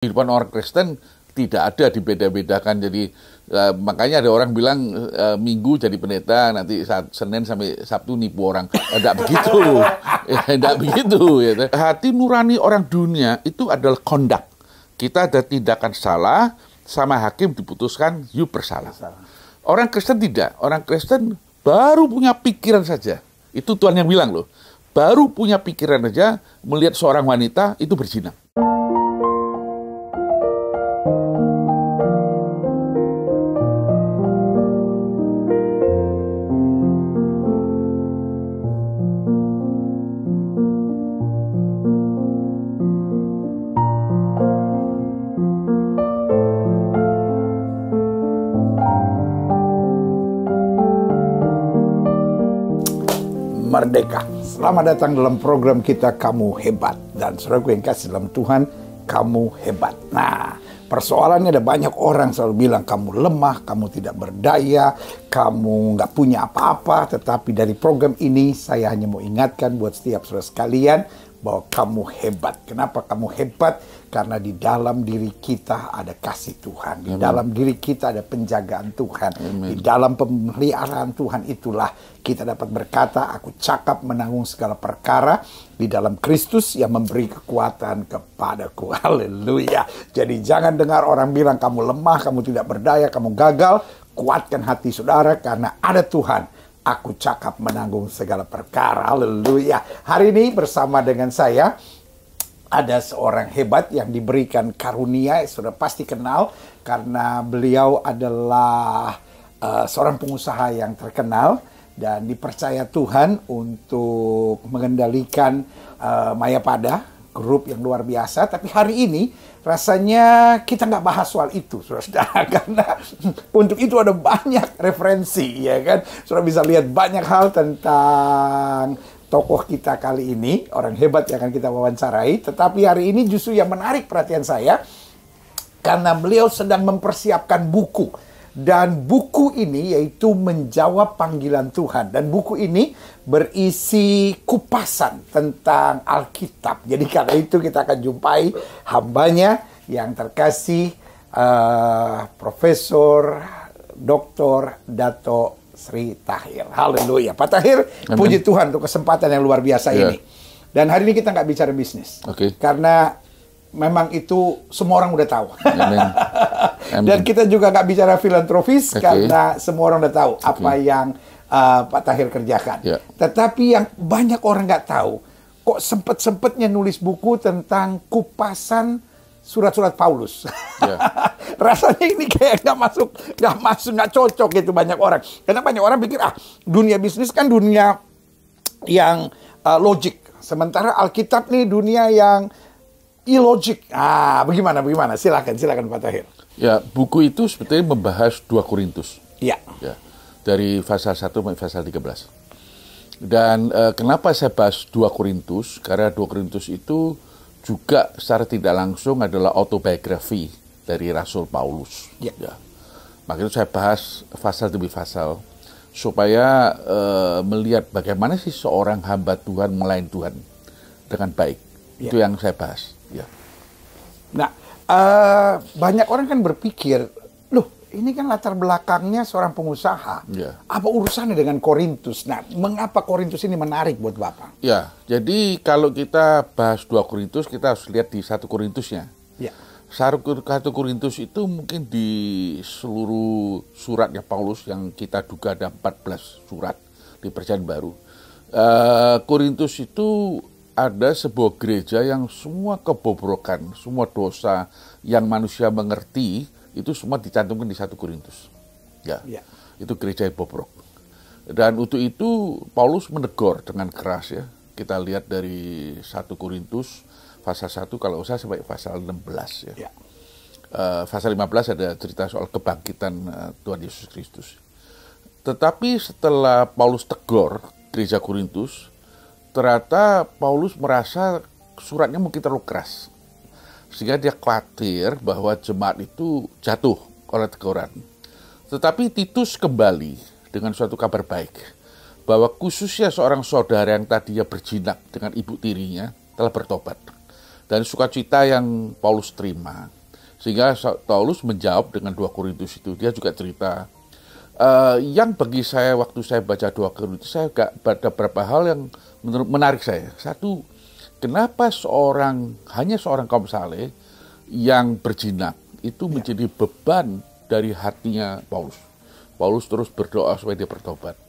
Kehidupan orang Kristen tidak ada dibeda-bedakan. Jadi makanya ada orang bilang Minggu jadi pendeta, nanti Senin sampai Sabtu nipu orang. Tidak begitu. Tidak begitu. Ya. Hati nurani orang dunia itu adalah kondak. Kita ada tindakan salah, sama hakim diputuskan, you bersalah. Orang Kristen tidak. Orang Kristen baru punya pikiran saja. Itu Tuhan yang bilang loh. Baru punya pikiran saja melihat seorang wanita itu berzina. Merdeka. Selamat datang dalam program kita Kamu Hebat. Dan saudaraku yang kasih dalam Tuhan, kamu hebat. Nah, persoalannya ada banyak orang selalu bilang kamu lemah, kamu tidak berdaya, kamu nggak punya apa-apa. Tetapi dari program ini saya hanya mau ingatkan buat setiap saudara sekalian bahwa kamu hebat. Kenapa kamu hebat? Karena di dalam diri kita ada kasih Tuhan. Di dalam diri kita ada penjagaan Tuhan. Di dalam pemeliharaan Tuhan itulah kita dapat berkata, aku cakap menanggung segala perkara di dalam Kristus yang memberi kekuatan kepadaku. Haleluya. Jadi jangan dengar orang bilang kamu lemah, kamu tidak berdaya, kamu gagal. Kuatkan hati saudara karena ada Tuhan. Aku cakap menanggung segala perkara. Haleluya. Hari ini bersama dengan saya ada seorang hebat yang diberikan karunia, sudah pasti kenal karena beliau adalah seorang pengusaha yang terkenal dan dipercaya Tuhan untuk mengendalikan Mayapada, grup yang luar biasa. Tapi hari ini rasanya kita nggak bahas soal itu, saudara, karena untuk itu ada banyak referensi, ya kan? Saudara bisa lihat banyak hal tentang tokoh kita kali ini, orang hebat yang akan kita wawancarai. Tetapi hari ini justru yang menarik perhatian saya, karena beliau sedang mempersiapkan buku. Dan buku ini yaitu Menjawab Panggilan Tuhan. Dan buku ini berisi kupasan tentang Alkitab. Jadi karena itu kita akan jumpai hambanya yang terkasih, Profesor Dr. Dato Sri Tahir. Haleluya. Pak Tahir, puji Tuhan untuk kesempatan yang luar biasa ini. Dan hari ini kita nggak bicara bisnis. Karena memang itu semua orang udah tahu. Dan kita juga nggak bicara filantropis karena semua orang udah tahu apa yang Pak Tahir kerjakan. Tetapi yang banyak orang nggak tahu, kok sempet-sempetnya nulis buku tentang kupasan surat-surat Paulus. Rasanya ini kayak nggak cocok gitu banyak orang. Karena banyak orang pikir dunia bisnis kan dunia yang logik. Sementara Alkitab nih dunia yang illogic. Bagaimana? Silakan Pak Tahir. Ya, buku itu sebetulnya membahas 2 Korintus. Ya. Dari pasal 1 sampai pasal 13. Dan kenapa saya bahas 2 Korintus? Karena 2 Korintus itu juga secara tidak langsung adalah autobiografi dari Rasul Paulus. Makanya saya bahas pasal demi pasal supaya melihat bagaimana sih seorang hamba Tuhan melayani Tuhan dengan baik. Itu yang saya bahas. Nah, banyak orang kan berpikir, loh, ini kan latar belakangnya seorang pengusaha. Apa urusannya dengan Korintus? Nah, mengapa Korintus ini menarik buat Bapak? Jadi kalau kita bahas 2 Korintus, kita harus lihat di 1 Korintusnya. 1 Korintus itu mungkin di seluruh suratnya Paulus yang kita duga ada 14 surat di Perjanjian Baru. Korintus itu ada sebuah gereja yang semua kebobrokan, semua dosa yang manusia mengerti, itu semua dicantumkan di 1 Korintus. Itu gereja yang bobrok. Dan untuk itu Paulus menegur dengan keras ya. Kita lihat dari 1 Korintus pasal 1 kalau usah sampai pasal 16 ya. Pasal 15 ada cerita soal kebangkitan Tuhan Yesus Kristus. Tetapi setelah Paulus tegur gereja Korintus, ternyata Paulus merasa suratnya mungkin terlalu keras. Sehingga dia khawatir bahwa jemaat itu jatuh oleh teguran. Tetapi Titus kembali dengan suatu kabar baik. Bahwa khususnya seorang saudara yang tadinya berjinak dengan ibu tirinya telah bertobat. dan sukacita yang Paulus terima. Sehingga Paulus menjawab dengan 2 Korintus itu. Dia juga cerita, yang bagi saya waktu saya baca 2 Korintus, saya ada beberapa hal yang menarik saya. Satu, kenapa hanya seorang kaum saleh yang berjinak itu menjadi beban dari hatinya Paulus. Paulus terus berdoa supaya dia bertobat.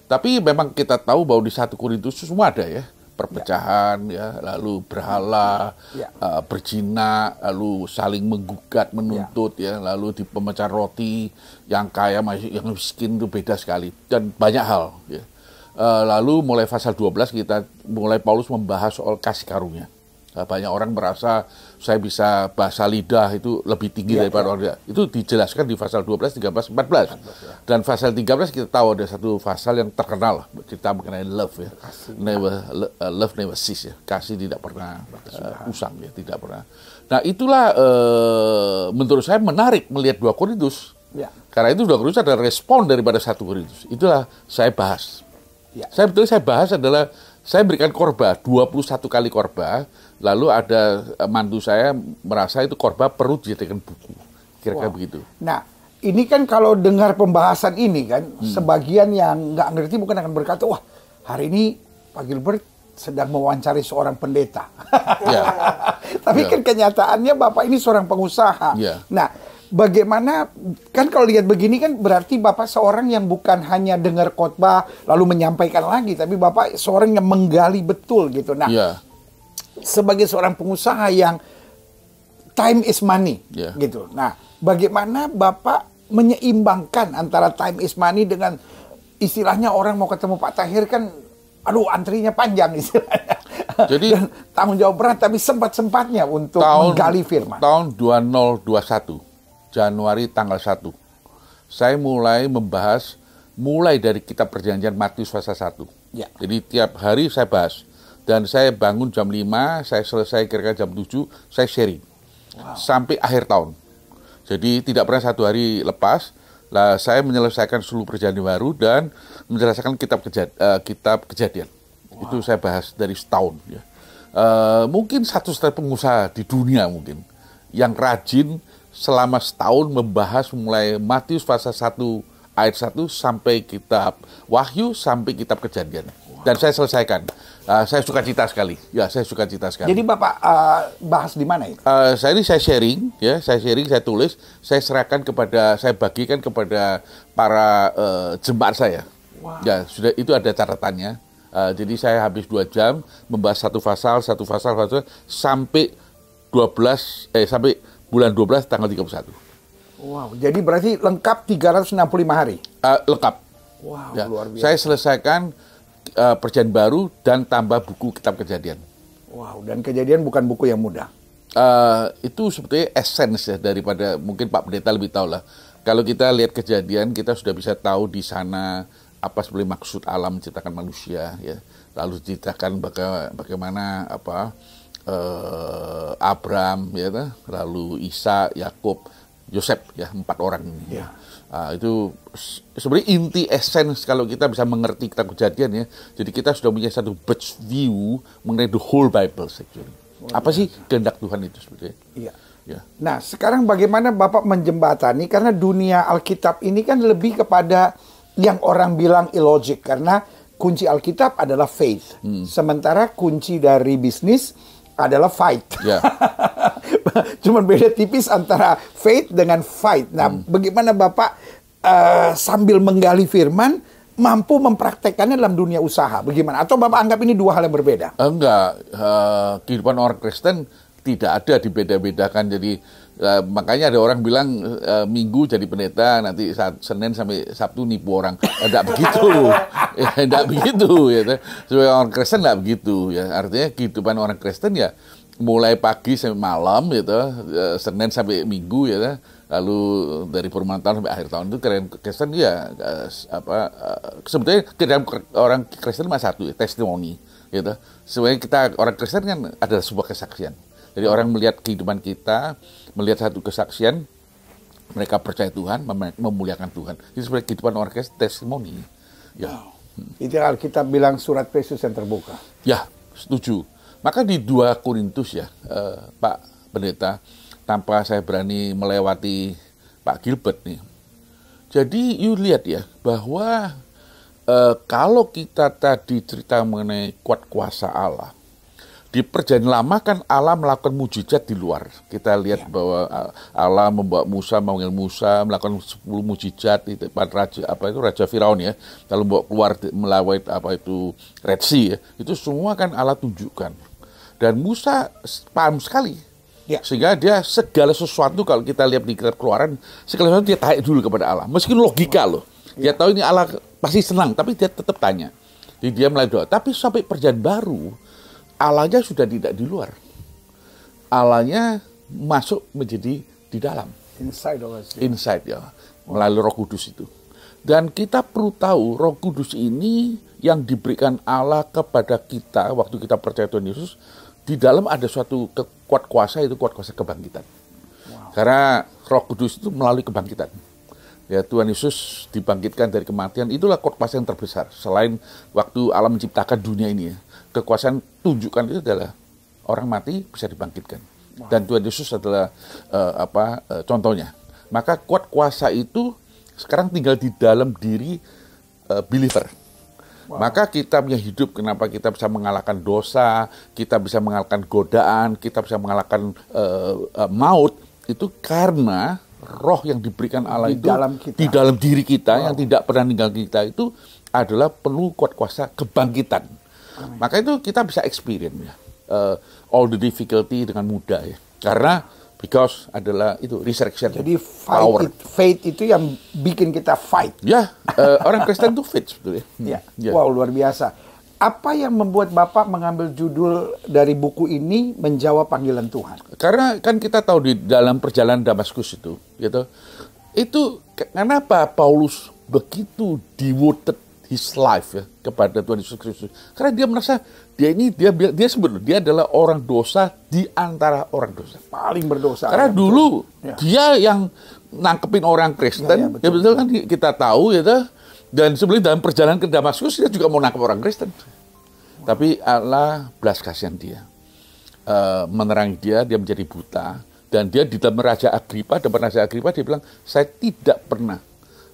Tapi memang kita tahu bahwa di 1 Korintus semua ada ya. Perpecahan, ya, lalu berhala, berjinak, lalu saling menggugat, menuntut, ya, lalu di pemecah roti, yang kaya, yang miskin itu beda sekali, dan banyak hal. Ya. Lalu mulai pasal 12 mulai Paulus membahas soal kasih karunia. Banyak orang merasa saya bisa bahasa lidah itu lebih tinggi daripada orang. Itu dijelaskan di pasal 12, 13, 14. Dan pasal 13 kita tahu ada satu pasal yang terkenal kita mengenai love ya. Love never cease ya. Kasih tidak pernah usang ya, tidak pernah. Nah, itulah menurut saya menarik melihat 2 Korintus. Ya. Karena itu 2 Korintus adalah respon daripada 1 Korintus. Itulah saya bahas. Ya. Saya bahas adalah saya berikan korban, 21 kali korban, lalu ada mantu saya merasa itu korban perlu dijadikan buku. Kira-kira begitu. Nah, ini kan kalau dengar pembahasan ini kan, sebagian yang nggak ngerti mungkin akan berkata, wah hari ini Pak Gilbert sedang mewawancari seorang pendeta. Ya. Tapi kan kenyataannya Bapak ini seorang pengusaha. Ya. Nah, bagaimana, kan kalau lihat begini kan berarti Bapak seorang yang bukan hanya dengar khotbah lalu menyampaikan lagi, tapi Bapak seorang yang menggali betul gitu. Nah, sebagai seorang pengusaha yang time is money gitu. Nah, bagaimana Bapak menyeimbangkan antara time is money dengan istilahnya orang mau ketemu Pak Tahir kan, aduh antrinya panjang istilahnya. Jadi dan tanggung jawab berat, tapi sempat-sempatnya untuk menggali firman. Tahun 2021. Januari tanggal 1. Saya mulai membahas mulai dari kitab perjanjian Matius pasal 1. Ya. Jadi tiap hari saya bahas. Dan saya bangun jam 5, saya selesai kira-kira jam 7, saya sharing. Wow. Sampai akhir tahun. Jadi tidak pernah satu hari lepas. Lah saya menyelesaikan seluruh perjanjian baru dan menjelaskan kitab kejadian. Wow. Itu saya bahas dari setahun. Ya. Mungkin satu-satunya pengusaha di dunia mungkin yang rajin selama setahun membahas mulai Matius pasal 1 ayat 1 sampai kitab Wahyu sampai kitab Kejadian. Dan saya selesaikan. Saya suka cita sekali. Ya, saya suka cita sekali. Jadi Bapak bahas di mana itu? Saya sharing, ya, saya tulis, saya bagikan kepada para jemaat saya. Wow. Ya, sudah itu ada catatannya. Jadi saya habis 2 jam membahas satu pasal sampai sampai bulan 12 tanggal 31. Wow, jadi berarti lengkap 365 hari? Lengkap. Wow, ya. Luar biasa. Saya selesaikan perjanjian baru dan tambah buku kitab Kejadian. Wow, dan Kejadian bukan buku yang mudah. Itu sebetulnya essence ya daripada, mungkin Pak Pendeta lebih tahu lah. Kalau kita lihat Kejadian, kita sudah bisa tahu di sana apa sebenarnya maksud alam menciptakan manusia, ya. Lalu diceritakan bagaimana Abraham, ya, lalu Isa, Yakub, Yosef, ya, 4 orang ini. Ya. Itu sebenarnya inti essence kalau kita bisa mengerti kitab Kejadian, ya. Jadi kita sudah punya satu bird's view mengenai the whole Bible actually. Apa sih kehendak Tuhan itu sebetulnya? Iya. Ya. Nah, sekarang bagaimana Bapak menjembatani, karena dunia Alkitab ini kan lebih kepada yang orang bilang illogic, karena kunci Alkitab adalah faith. Sementara kunci dari bisnis adalah fight. Yeah. Cuman beda tipis antara faith dengan fight. Nah, bagaimana Bapak sambil menggali firman mampu mempraktekkannya dalam dunia usaha? Bagaimana? Atau Bapak anggap ini 2 hal yang berbeda? Enggak. Kehidupan orang Kristen tidak ada dibeda-bedakan. Jadi makanya ada orang bilang Minggu jadi pendeta, nanti Senin sampai Sabtu nipu orang. Tidak begitu. Tidak begitu. Ya. Sebagai orang Kristen tidak begitu. Ya. Artinya kehidupan orang Kristen ya mulai pagi sampai malam, gitu, Senin sampai Minggu, ya. Lalu dari permulaan tahun sampai akhir tahun itu Kristen ya sebetulnya orang Kristen cuma satu, testimoni. Gitu. Sebenarnya kita orang Kristen kan adalah sebuah kesaksian. Jadi orang melihat kehidupan kita, melihat satu kesaksian, mereka percaya Tuhan, memuliakan Tuhan. Itu sebenarnya kehidupan orang Kristen testimoni. Ya. Wow. Itu Alkitab bilang surat Yesus yang terbuka. Ya, setuju. Maka di 2 Korintus ya, Pak Pendeta, tanpa saya berani melewati Pak Gilbert nih. Jadi you lihat ya, bahwa kalau kita tadi cerita mengenai kuat kuasa Allah, di Perjanjian Lama kan Allah melakukan mujizat di luar. Kita lihat bahwa Allah membawa Musa, memanggil Musa, melakukan 10 mujizat di depan Raja Firaun ya. Lalu membawa keluar melalui Red Sea ya. Itu semua kan Allah tunjukkan. Dan Musa paham sekali. Ya. Sehingga dia segala sesuatu, kalau kita lihat di kitab Keluaran, segala sesuatu dia tanya dulu kepada Allah. Meskipun logika loh. Dia tahu ini Allah pasti senang, tapi dia tetap tanya. Jadi dia mulai doa. Tapi sampai Perjanjian Baru, Allahnya sudah tidak di luar. Allahnya masuk menjadi di dalam. Inside ya. Melalui Roh Kudus itu. Dan kita perlu tahu Roh Kudus ini yang diberikan Allah kepada kita waktu kita percaya Tuhan Yesus, di dalam ada suatu kuat kuasa, itu kuat kuasa kebangkitan. Wow. Karena Roh Kudus itu melalui kebangkitan. Ya, Tuhan Yesus dibangkitkan dari kematian, itulah kuat kuasa yang terbesar. Selain waktu Allah menciptakan dunia ini ya. Kekuasaan tunjukkan itu adalah orang mati bisa dibangkitkan. Wow. Dan Tuhan Yesus adalah contohnya. Maka kuat kuasa itu sekarang tinggal di dalam diri believer. Wow. Maka kita punya hidup, kenapa kita bisa mengalahkan dosa, kita bisa mengalahkan godaan, kita bisa mengalahkan maut, itu karena roh yang diberikan Allah itu di dalam diri kita, yang tidak pernah meninggal kita itu adalah penuh kuat kuasa kebangkitan. Maka itu kita bisa experience ya, all the difficulty dengan mudah ya, karena because adalah itu resurrection. Jadi power. Faith itu yang bikin kita fight. Ya, orang Kristen itu faith sebetulnya. Ya. Wow, luar biasa. Apa yang membuat Bapak mengambil judul dari buku ini Menjawab Panggilan Tuhan? Karena kan kita tahu di dalam perjalanan Damaskus itu, gitu. Itu kenapa Paulus begitu devoted his life ya kepada Tuhan Yesus Kristus? Karena dia merasa dia sebetulnya dia adalah orang dosa di antara orang dosa. Paling berdosa. Karena dulu dia yang nangkepin orang Kristen, ya betul kan kita tahu ya. Dan sebenarnya dalam perjalanan ke Damaskus dia juga mau nangkep orang Kristen. Tapi Allah belas kasihan dia. Menerangi dia menjadi buta. Dan dia di dalam Raja Agripa dia bilang, saya tidak pernah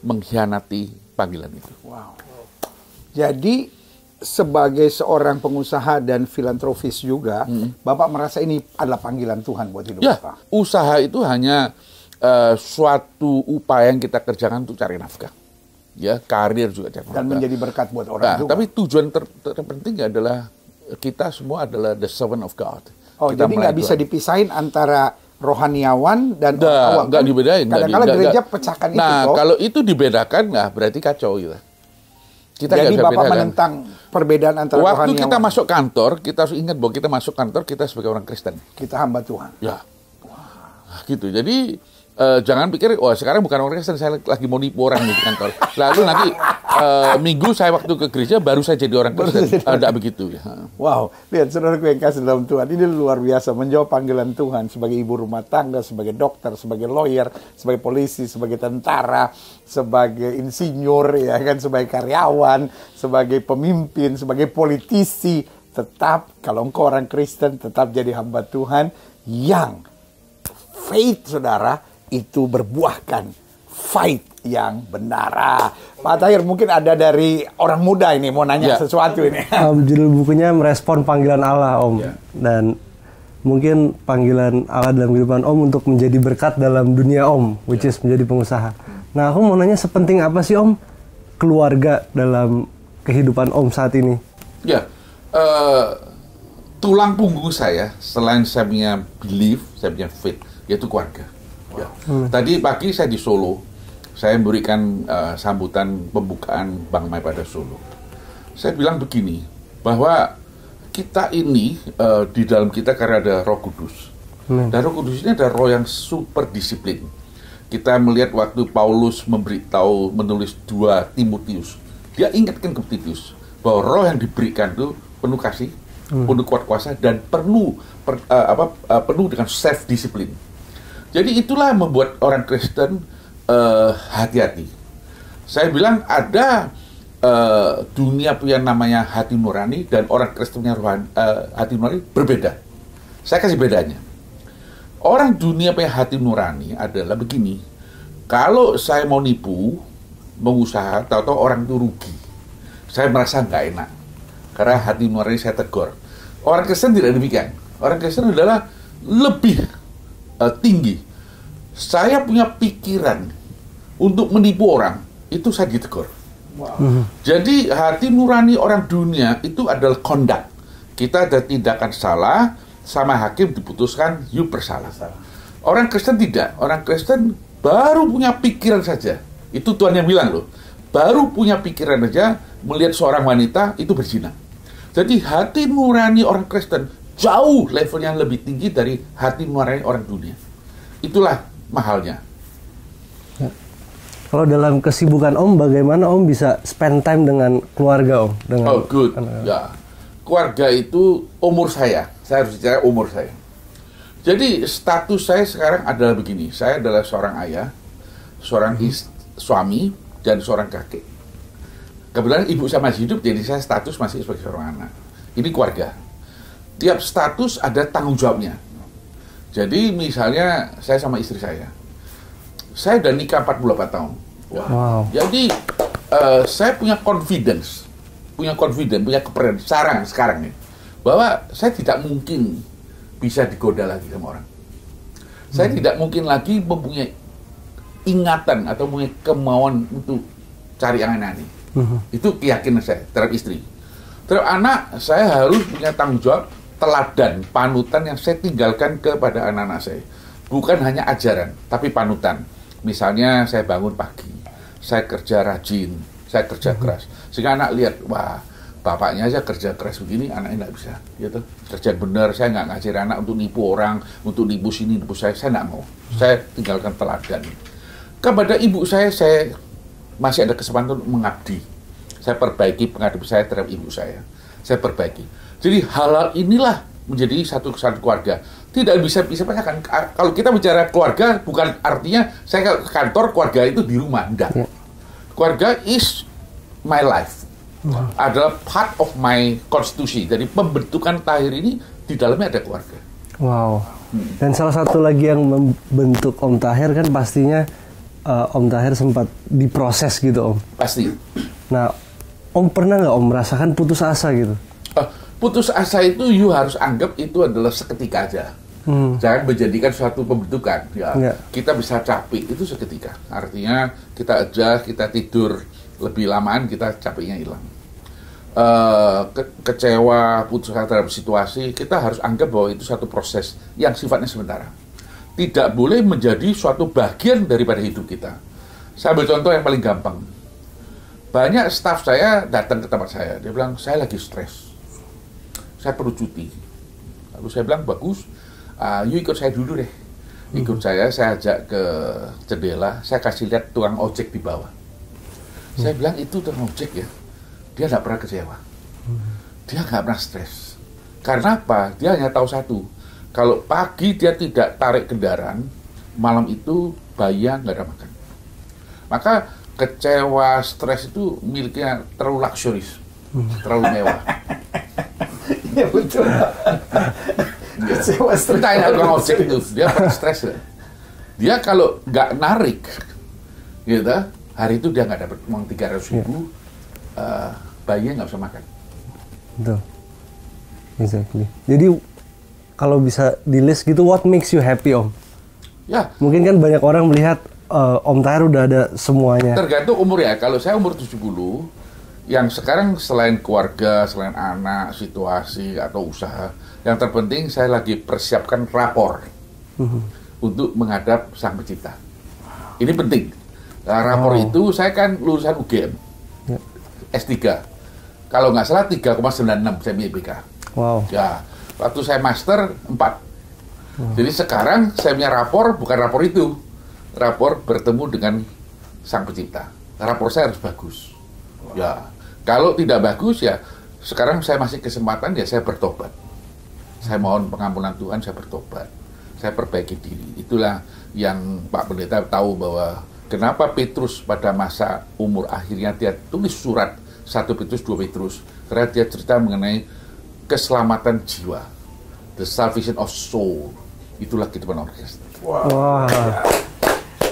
mengkhianati panggilan itu. Wow. Jadi sebagai seorang pengusaha dan filantropis juga, Bapak merasa ini adalah panggilan Tuhan buat hidup Bapak? Usaha itu hanya suatu upaya yang kita kerjakan untuk cari nafkah. Ya, karir juga cari nafkah. Dan menjadi berkat buat orang juga. Tapi tujuan terpenting adalah kita semua adalah the servant of God. Oh, kita jadi nggak bisa dipisahin antara rohaniawan dan orang awam. Nggak dibedain. Kadang-kadang gereja pecahkan itu. Nah, kalau itu dibedakan, berarti kacau gitu. Jadi Bapak menentang perbedaan antara rohaniawan. Waktu kita masuk kantor, kita harus ingat bahwa kita masuk kantor, kita sebagai orang Kristen. Kita hamba Tuhan. Ya. Wow. Gitu. Jadi jangan pikir, sekarang bukan orang Kristen, saya lagi mau nipu orang di kantor. Lalu nanti minggu saya waktu ke gereja baru saya jadi orang Kristen. Tidak begitu ya. Wow, lihat saudaraku yang kasih dalam Tuhan, ini luar biasa menjawab panggilan Tuhan sebagai ibu rumah tangga, sebagai dokter, sebagai lawyer, sebagai polisi, sebagai tentara, sebagai insinyur, ya kan, sebagai karyawan, sebagai pemimpin, sebagai politisi. Tetap kalau engkau orang Kristen tetap jadi hamba Tuhan yang faith saudara itu berbuahkan fight yang benar. Pak Tahir, mungkin ada dari orang muda ini mau nanya sesuatu ini. Judul bukunya Merespon Panggilan Allah, Om. Dan mungkin panggilan Allah dalam kehidupan Om untuk menjadi berkat dalam dunia Om, which is menjadi pengusaha. Nah, aku mau nanya sepenting apa sih Om keluarga dalam kehidupan Om saat ini? Ya, tulang punggung saya, selain saya punya belief, saya punya faith, yaitu keluarga. Ya. Tadi pagi saya di Solo, saya memberikan sambutan pembukaan Bank Mayapada Solo. Saya bilang begini, bahwa kita ini di dalam kita karena ada Roh Kudus. Dan Roh Kudus ini ada roh yang super disiplin. Kita melihat waktu Paulus menulis 2 Timotius, dia ingatkan ke Timotius bahwa roh yang diberikan itu penuh kasih, penuh kuat kuasa, dan penuh dengan self disiplin. Jadi itulah yang membuat orang Kristen hati-hati. Saya bilang ada dunia punya namanya hati nurani dan orang Kristen punya hati nurani berbeda. Saya kasih bedanya. Orang dunia punya hati nurani adalah begini. Kalau saya mau nipu, mengusaha, tahu-tahu orang itu rugi, saya merasa nggak enak. Karena hati nurani saya tegur. Orang Kristen tidak demikian. Orang Kristen adalah lebih tinggi. Saya punya pikiran untuk menipu orang, itu saya ditegur. Wow. Jadi hati nurani orang dunia itu adalah conduct. Kita ada tindakan salah, sama hakim diputuskan you bersalah. Orang Kristen tidak. Orang Kristen baru punya pikiran saja. Itu Tuhan yang bilang loh. Baru punya pikiran saja melihat seorang wanita itu berzina. Jadi hati nurani orang Kristen jauh levelnya lebih tinggi dari hati nurani orang dunia. Itulah mahalnya. Kalau dalam kesibukan Om, bagaimana Om bisa spend time dengan keluarga Om? Dengan good. Ya, keluarga itu umur saya. Saya harus bicara umur saya. Jadi status saya sekarang adalah begini. Saya adalah seorang ayah, seorang suami, dan seorang kakek. Kebetulan ibu saya masih hidup, jadi saya status masih sebagai seorang anak. Ini keluarga. Tiap status ada tanggung jawabnya. Jadi misalnya saya sama istri saya udah nikah 48 tahun. Wow. Jadi saya punya confidence, punya kepercayaan sekarang nih, bahwa saya tidak mungkin bisa digoda lagi sama orang. Saya tidak mungkin lagi mempunyai ingatan atau mempunyai kemauan untuk cari aneh-aneh. Itu keyakinan saya terhadap istri. Terhadap anak, saya harus punya tanggung jawab, teladan, panutan yang saya tinggalkan kepada anak-anak saya. Bukan hanya ajaran, tapi panutan. Misalnya saya bangun pagi, saya kerja rajin, saya kerja keras. Sehingga anak lihat, wah, bapaknya aja kerja keras begini, anaknya nggak bisa. Gitu. Kerja benar, saya nggak ngajar anak untuk nipu orang, untuk nipu sini, nipu saya nggak mau. Saya tinggalkan teladan. Kepada ibu saya masih ada kesempatan untuk mengabdi. Saya perbaiki pengadaan saya terhadap ibu saya. Saya perbaiki. Jadi hal-hal inilah menjadi satu kesatuan keluarga. Tidak bisa pisahkan. Kalau kita bicara keluarga, bukan artinya saya ke kantor, keluarga itu di rumah. Enggak. Keluarga is my life. Adalah part of my konstitusi. Jadi pembentukan Tahir ini di dalamnya ada keluarga. Wow. Dan salah satu lagi yang membentuk Om Tahir kan pastinya Om Tahir sempat diproses gitu Om. Pasti. Nah, Om pernah nggak Om merasakan putus asa gitu? Putus asa itu you harus anggap itu adalah seketika aja. Jangan menjadikan suatu pembentukan. Ya, kita bisa capek itu seketika. Artinya kita adjust, kita tidur lebih lamaan, kita capeknya hilang. Kecewa, putus asa terhadap situasi, kita harus anggap bahwa itu satu proses yang sifatnya sementara. Tidak boleh menjadi suatu bagian daripada hidup kita. Saya ambil contoh yang paling gampang. Banyak staf saya datang ke tempat saya, dia bilang, saya lagi stres. Saya perlu cuti. Lalu saya bilang, bagus, you ikut saya dulu deh. Ikut saya ajak ke jendela, saya kasih lihat tukang ojek di bawah. Saya bilang, itu tukang ojek ya, dia nggak pernah kecewa. Dia nggak pernah stres. Karena apa? Dia hanya tahu satu, kalau pagi dia tidak tarik kendaraan, malam itu bayinya nggak ada makan. Maka kecewa, stres itu miliknya terlalu luxurious, terlalu mewah. Iya betul. Kecewa, stres. Tanya tukang ojek itu, dia pernah stres ya? Dia kalau nggak narik, gitu, hari itu dia nggak dapat uang 300.000, bayinya nggak bisa makan. Betul. Exactly. Jadi kalau bisa di list gitu, what makes you happy Om? Ya. Mungkin kan banyak orang melihat Om Tahir udah ada semuanya. Tergantung umur ya. Kalau saya umur 70, yang sekarang selain keluarga, selain anak, situasi atau usaha, yang terpenting saya lagi persiapkan rapor untuk menghadap Sang Pencipta. Ini penting. Nah, rapor itu saya kan lulusan UGM, S3. Kalau nggak salah 3,96 saya IPK. Wow. Ya, waktu saya master 4. Jadi sekarang saya punya rapor, bukan rapor itu. Rapor bertemu dengan Sang Pencipta. Rapor saya harus bagus. Ya, kalau tidak bagus ya sekarang saya masih kesempatan ya saya bertobat. Saya mohon pengampunan Tuhan, saya bertobat. Saya perbaiki diri. Itulah yang Pak Pendeta tahu bahwa kenapa Petrus pada masa umur akhirnya dia tulis surat 1 Petrus, 2 Petrus. Karena dia cerita mengenai keselamatan jiwa. The salvation of soul. Itulah kehidupan orkestra. Wow.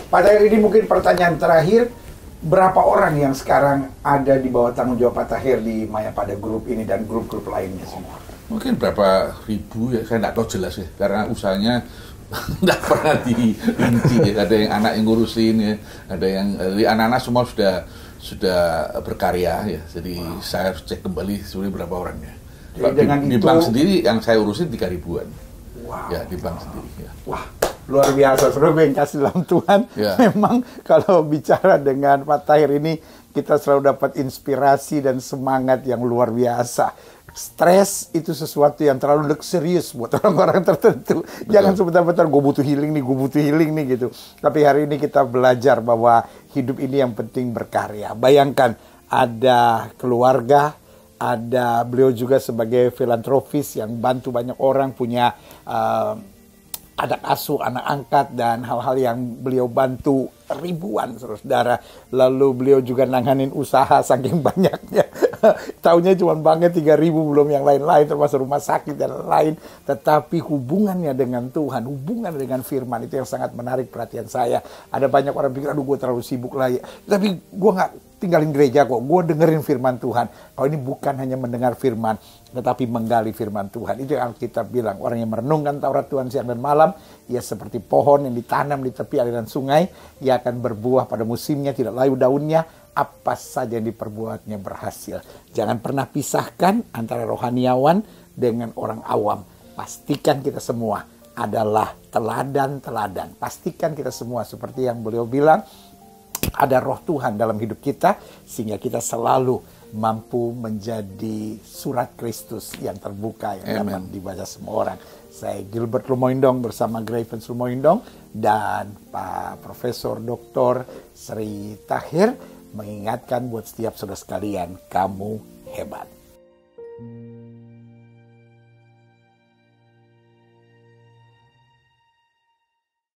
Pada hari ini mungkin pertanyaan terakhir, berapa orang yang sekarang ada di bawah tanggung jawab Pak Tahir di Mayapada Group ini dan grup-grup lainnya semua? Mungkin berapa ribu ya, saya nggak tahu jelas ya, karena usahanya nggak pernah dirinci ya. Ada yang anak yang ngurusin ya, ada yang anak-anak semua sudah berkarya ya. Jadi saya harus cek kembali sebenarnya berapa orangnya. Di bank sendiri yang saya urusin 3 ribuan. Wow. Ya, di bank sendiri ya. Wah, luar biasa. Saudara gue yang kasih dalam Tuhan. Ya. Memang kalau bicara dengan Pak Tahir ini, kita selalu dapat inspirasi dan semangat yang luar biasa. Stres itu sesuatu yang terlalu luxurious buat orang-orang tertentu. Betul. Jangan sebentar-bentar gue butuh healing nih gitu. Tapi hari ini kita belajar bahwa hidup ini yang penting berkarya. Bayangkan ada keluarga, ada beliau juga sebagai filantropis yang bantu banyak orang, punya anak asuh, anak angkat, dan hal-hal yang beliau bantu ribuan saudara. Lalu beliau juga nanganin usaha saking banyaknya. Tahunya cuma banknya 3.000, belum yang lain-lain termasuk rumah sakit dan lain. Tetapi hubungannya dengan Tuhan, hubungan dengan firman itu yang sangat menarik perhatian saya. Ada banyak orang pikir, aduh gue terlalu sibuk lah ya. Tapi gue nggak tinggalin gereja kok, gue dengerin firman Tuhan. Kalau ini bukan hanya mendengar firman, tetapi menggali firman Tuhan. Itu yang kita bilang, orang yang merenungkan Taurat Tuhan siang dan malam, ia seperti pohon yang ditanam di tepi aliran sungai, ia akan berbuah pada musimnya, tidak layu daunnya, apa saja yang diperbuatnya berhasil. Jangan pernah pisahkan antara rohaniawan dengan orang awam. Pastikan kita semua adalah teladan-teladan. Pastikan kita semua seperti yang beliau bilang, ada roh Tuhan dalam hidup kita, sehingga kita selalu mampu menjadi surat Kristus yang terbuka, yang dapat dibaca semua orang. Saya Gilbert Lumoindong bersama Gravens Lumoindong dan Pak Profesor Dr. Sri Tahir mengingatkan buat setiap saudara sekalian, kamu hebat.